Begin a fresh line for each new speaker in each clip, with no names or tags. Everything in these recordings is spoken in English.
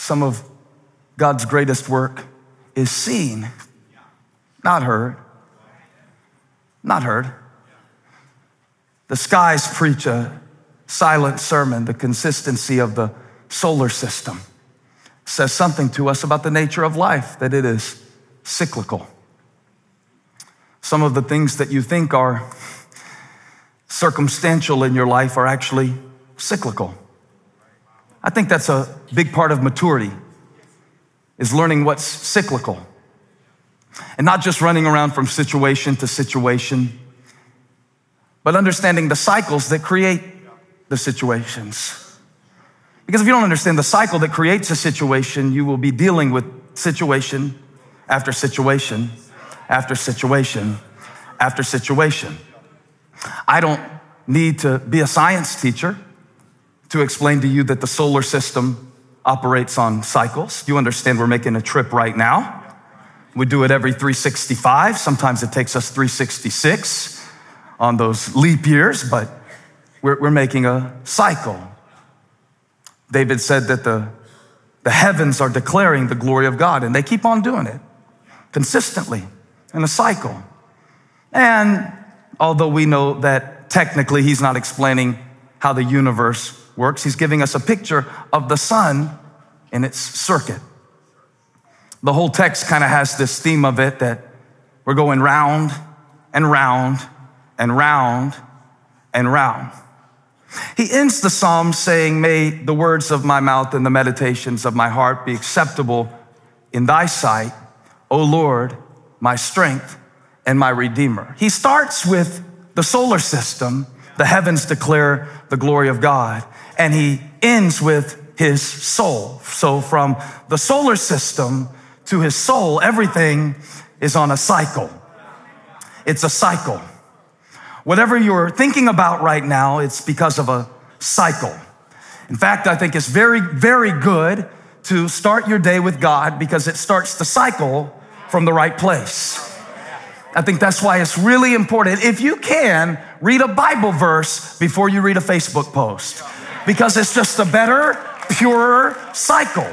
some of God's greatest work is seen, not heard. Not heard. The skies preach a silent sermon. The consistency of the solar system says something to us about the nature of life, that it is cyclical. Some of the things that you think are circumstantial in your life are actually cyclical. I think that's a big part of maturity, is learning what's cyclical and not just running around from situation to situation, but understanding the cycles that create the situations. Because if you don't understand the cycle that creates a situation, you will be dealing with situation after situation after situation after situation. I don't need to be a science teacher to explain to you that the solar system operates on cycles. You understand we're making a trip right now. We do it every 365. Sometimes it takes us 366 on those leap years, but we're making a cycle. David said that the heavens are declaring the glory of God, and they keep on doing it consistently in a cycle. And although we know that technically he's not explaining how the universe works, he's giving us a picture of the sun in its circuit. The whole text kind of has this theme of it, that we're going round and round and round and round. He ends the psalm saying, "May the words of my mouth and the meditations of my heart be acceptable in thy sight, O Lord, my strength and my redeemer." He starts with the solar system. The heavens declare the glory of God. And he ends with his soul. So from the solar system to his soul, everything is on a cycle. It's a cycle. Whatever you're thinking about right now, it's because of a cycle. In fact, I think it's very, very good to start your day with God, because it starts the cycle from the right place. I think that's why it's really important. If you can, read a Bible verse before you read a Facebook post, because it's just a better, purer cycle.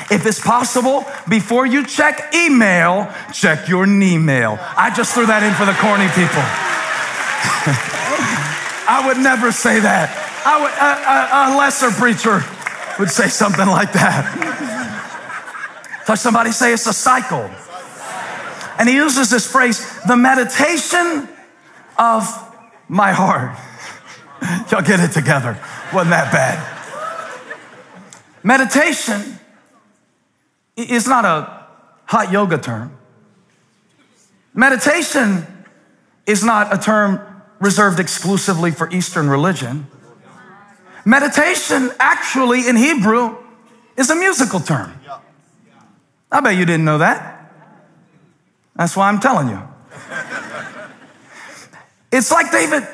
If it's possible, before you check email, check your knee-mail. I just threw that in for the corny people. I would never say that. A lesser preacher would say something like that. Touch somebody, say it's a cycle. And he uses this phrase, the meditation of my heart. Y'all get it together. Wasn't that bad? Meditation is not a hot yoga term. Meditation is not a term reserved exclusively for Eastern religion. Meditation actually in Hebrew is a musical term. I bet you didn't know that. That's why I'm telling you. It's like David.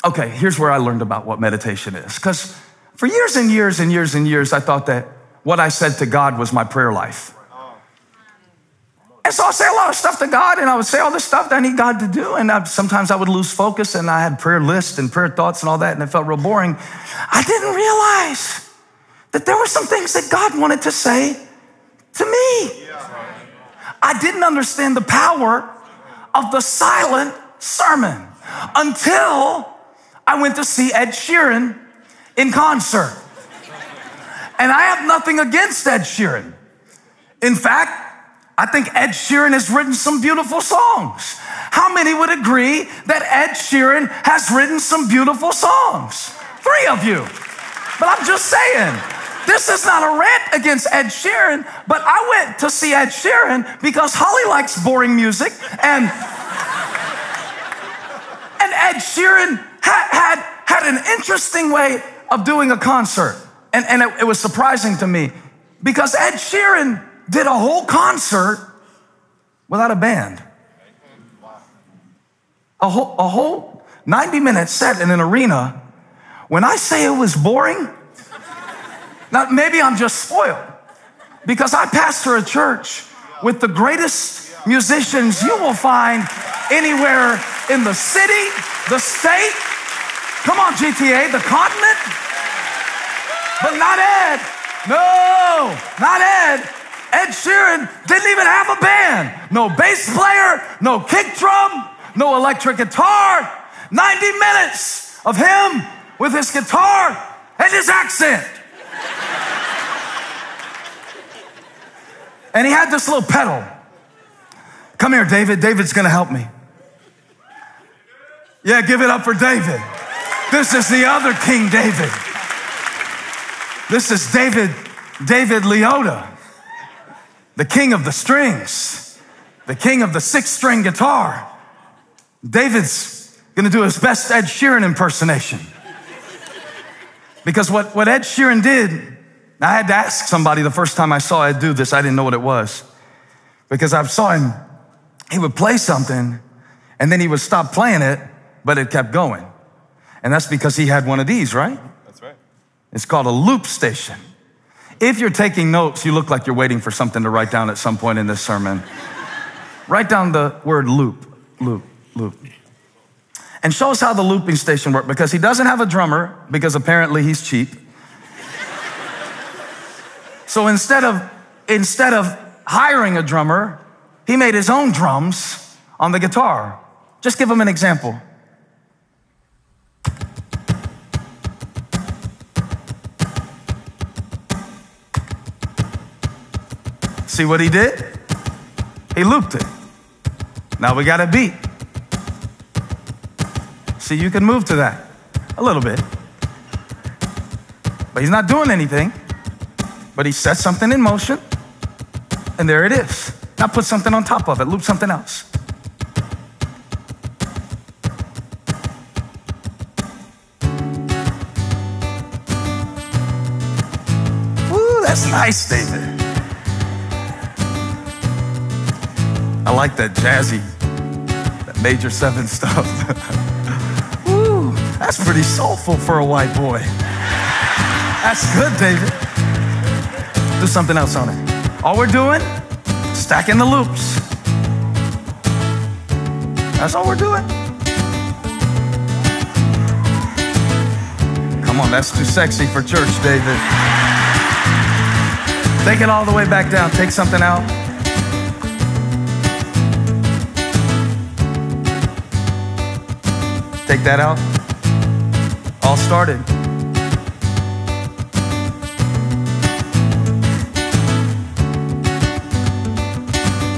Okay, here's where I learned about what meditation is. Because for years and years and years and years, I thought that what I said to God was my prayer life. And so I say a lot of stuff to God, and I would say all this stuff that I need God to do. And sometimes I would lose focus, and I had prayer lists and prayer thoughts and all that, and it felt real boring. I didn't realize that there were some things that God wanted to say to me. I didn't understand the power of the silent sermon until I went to see Ed Sheeran in concert. And I have nothing against Ed Sheeran. In fact, I think Ed Sheeran has written some beautiful songs. How many would agree that Ed Sheeran has written some beautiful songs? 3 of you. But I'm just saying, this is not a rant against Ed Sheeran, but I went to see Ed Sheeran because Holly likes boring music, and Ed Sheeran had an interesting way of doing a concert. And it was surprising to me because Ed Sheeran did a whole concert without a band. A whole 90-minute set in an arena. When I say it was boring, now maybe I'm just spoiled, because I pastor a church with the greatest musicians you will find anywhere in the city, the state, come on GTA, the continent, but not Ed. No. No, not Ed. Ed Sheeran didn't even have a band. No bass player, no kick drum, no electric guitar. 90 minutes of him with his guitar and his accent. And he had this little pedal. Come here, David. David's gonna help me. Yeah, give it up for David. This is the other King David. This is David Leota, the king of the strings, the king of the 6-string guitar. David's gonna do his best Ed Sheeran impersonation. Because what Ed Sheeran did, I had to ask somebody the first time I saw Ed do this, I didn't know what it was. Because I saw him, he would play something and then he would stop playing it, but it kept going. And that's because he had one of these, right?
That's right.
It's called a loop station. If you're taking notes, you look like you're waiting for something to write down at some point in this sermon. Write down the word loop, loop, loop. And show us how the looping station works, because he doesn't have a drummer, because apparently he's cheap. So instead of hiring a drummer, he made his own drums on the guitar. Just give him an example. See what he did? He looped it. Now we got a beat. See, you can move to that a little bit. But he's not doing anything. But he set something in motion, and there it is. Now put something on top of it, loop something else. Ooh, that's nice, David. I like that jazzy, that major 7 stuff. Ooh, that's pretty soulful for a white boy. That's good, David. Do something else on it. All we're doing, stacking the loops. That's all we're doing. Come on, that's too sexy for church, David. Take it all the way back down. Take something out. Take that out. All started.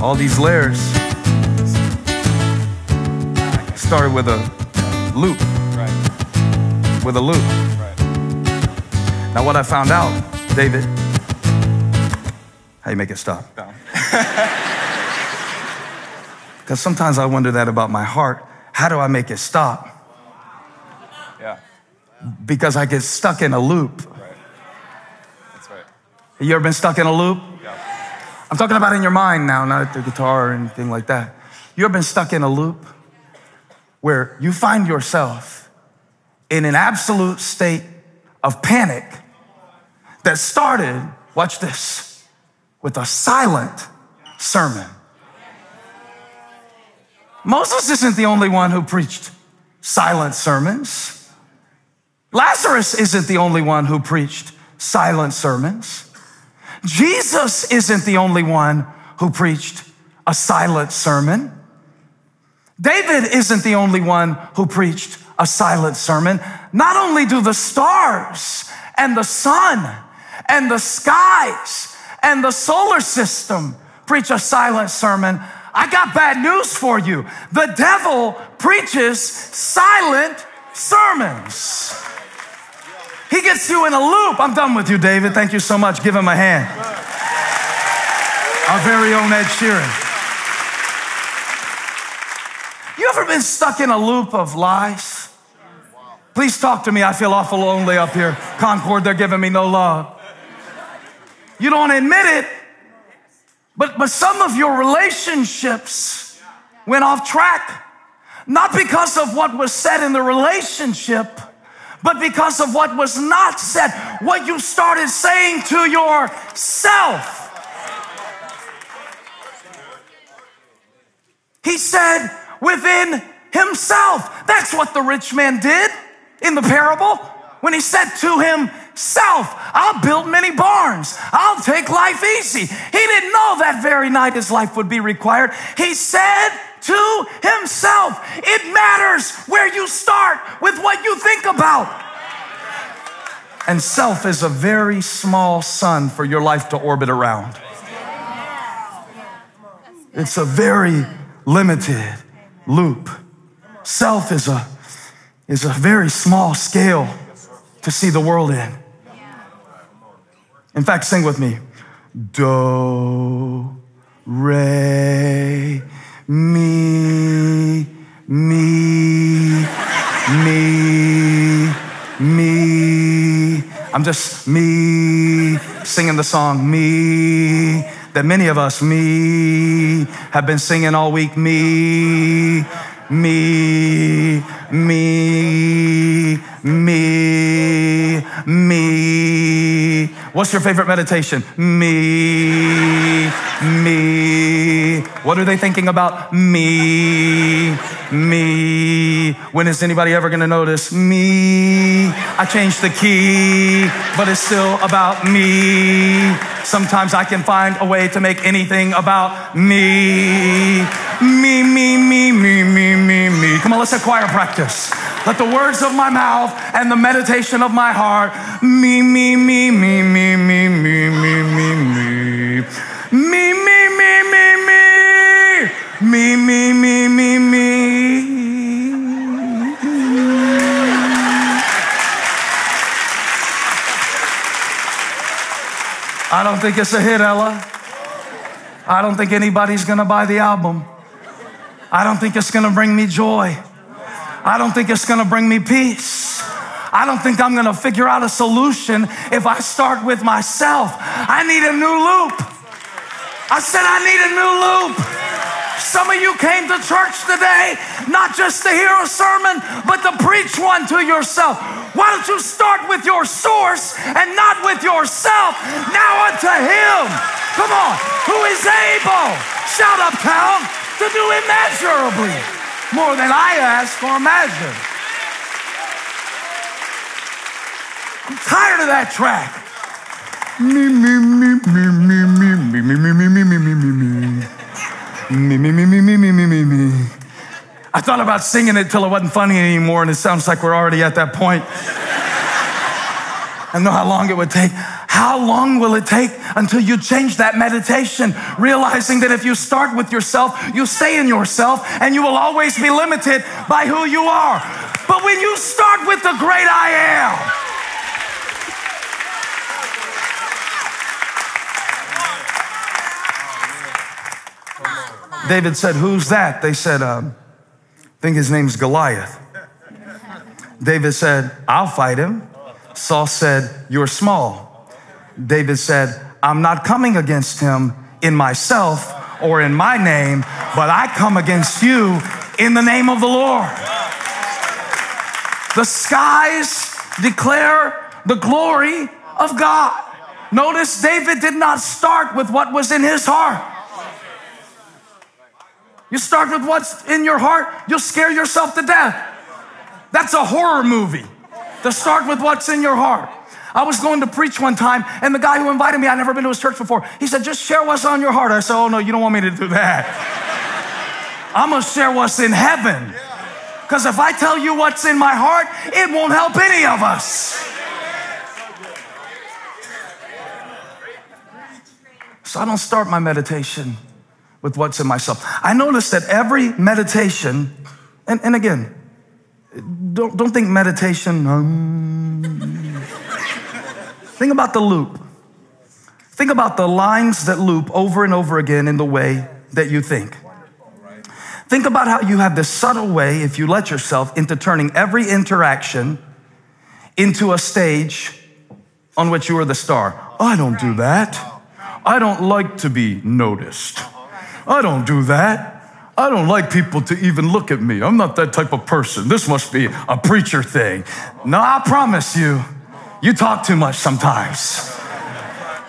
All these layers started with a loop. Right. With a loop. Right. Now what I found out, David, how you make it stop? Down. Because sometimes I wonder that about my heart. How do I make it stop?
Yeah.
Because I get stuck in a loop.
Right. That's right.
You ever been stuck in a loop?
Yeah.
I'm talking about in your mind now, not the guitar or anything like that. You ever been stuck in a loop where you find yourself in an absolute state of panic that started, watch this, with a silent sermon? Moses isn't the only one who preached silent sermons. Lazarus isn't the only one who preached silent sermons. Jesus isn't the only one who preached a silent sermon. David isn't the only one who preached a silent sermon. Not only do the stars and the sun and the skies and the solar system preach a silent sermon, I got bad news for you. The devil preaches silent sermons. He gets you in a loop. I'm done with you, David. Thank you so much. Give him a hand. Our very own Ed Sheeran. You ever been stuck in a loop of lies? Please talk to me. I feel awful lonely up here. Concord, they're giving me no love. You don't admit it, but some of your relationships went off track. Not because of what was said in the relationship, but because of what was not said, what you started saying to yourself. He said within himself. That's what the rich man did in the parable when he said to himself. I'll build many barns. I'll take life easy. He didn't know that very night his life would be required. He said to himself, it matters where you start with what you think about. And self is a very small sun for your life to orbit around. It's a very limited loop. Self is a very small scale to see the world in. In fact, sing with me. Do, re, mi, me. I'm just me singing the song me that many of us have been singing all week. Me. What's your favorite meditation? Me. What are they thinking about? Me. When is anybody ever going to notice? Me. I changed the key, but it's still about me. Sometimes I can find a way to make anything about me. Me. Come on, let's have choir practice. Let the words of my mouth and the meditation of my heart, me. I don't think it's a hit, Ella. I don't think anybody's gonna buy the album. I don't think it's gonna bring me joy. I don't think it's gonna bring me peace. I don't think I'm gonna figure out a solution if I start with myself. I need a new loop. I said I need a new loop. Some of you came to church today, not just to hear a sermon, but to preach one to yourself. Why don't you start with your source and not with yourself? Now unto him, come on, who is able, shout uptown, to do immeasurably more than I ask or imagine. I'm tired of that track. Me. I thought about singing it till it wasn't funny anymore, and it sounds like we're already at that point. I know how long it would take. How long will it take until you change that meditation, realizing that if you start with yourself, you stay in yourself, and you will always be limited by who you are. But when you start with the great I am, David said, who's that? They said, I think his name's Goliath. David said, I'll fight him. Saul said, you're small. David said, I'm not coming against him in myself or in my name, but I come against you in the name of the Lord. The skies declare the glory of God. Notice David did not start with what was in his heart. You start with what's in your heart, you'll scare yourself to death. That's a horror movie, to start with what's in your heart. I was going to preach one time, and the guy who invited me, I'd never been to his church before. He said, just share what's on your heart. I said, oh no, you don't want me to do that. I'm gonna share what's in heaven. Because if I tell you what's in my heart, it won't help any of us. So I don't start my meditation with what's in myself. I noticed that every meditation, and again, don't think meditation. Think about the loop. Think about the lines that loop over and over again in the way that you think. Think about how you have this subtle way, if you let yourself, into turning every interaction into a stage on which you are the star. I don't do that. I don't like to be noticed. I don't do that. I don't like people to even look at me. I'm not that type of person. This must be a preacher thing. No, I promise you, you talk too much sometimes.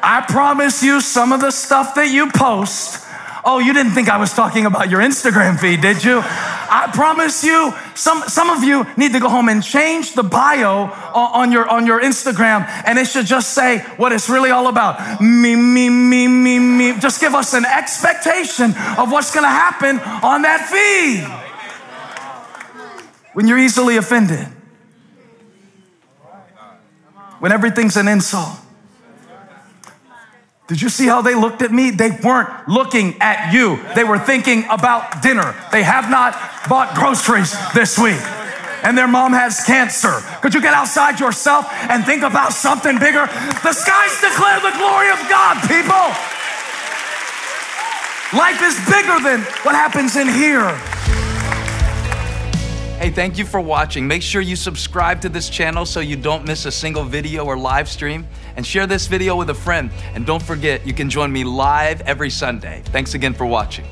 I promise you, some of the stuff that you post, oh, you didn't think I was talking about your Instagram feed, did you? I promise you, some of you need to go home and change the bio on your Instagram, and it should just say what it's really all about. Me, me, me, me, me. Just give us an expectation of what's going to happen on that feed. When you're easily offended, when everything's an insult. Did you see how they looked at me? They weren't looking at you. They were thinking about dinner. They have not bought groceries this week, and their mom has cancer. Could you get outside yourself and think about something bigger? The skies declare the glory of God, people. Life is bigger than what happens in here. Hey, thank you for watching. Make sure you subscribe to this channel so you don't miss a single video or live stream, and share this video with a friend. And don't forget, you can join me live every Sunday. Thanks again for watching.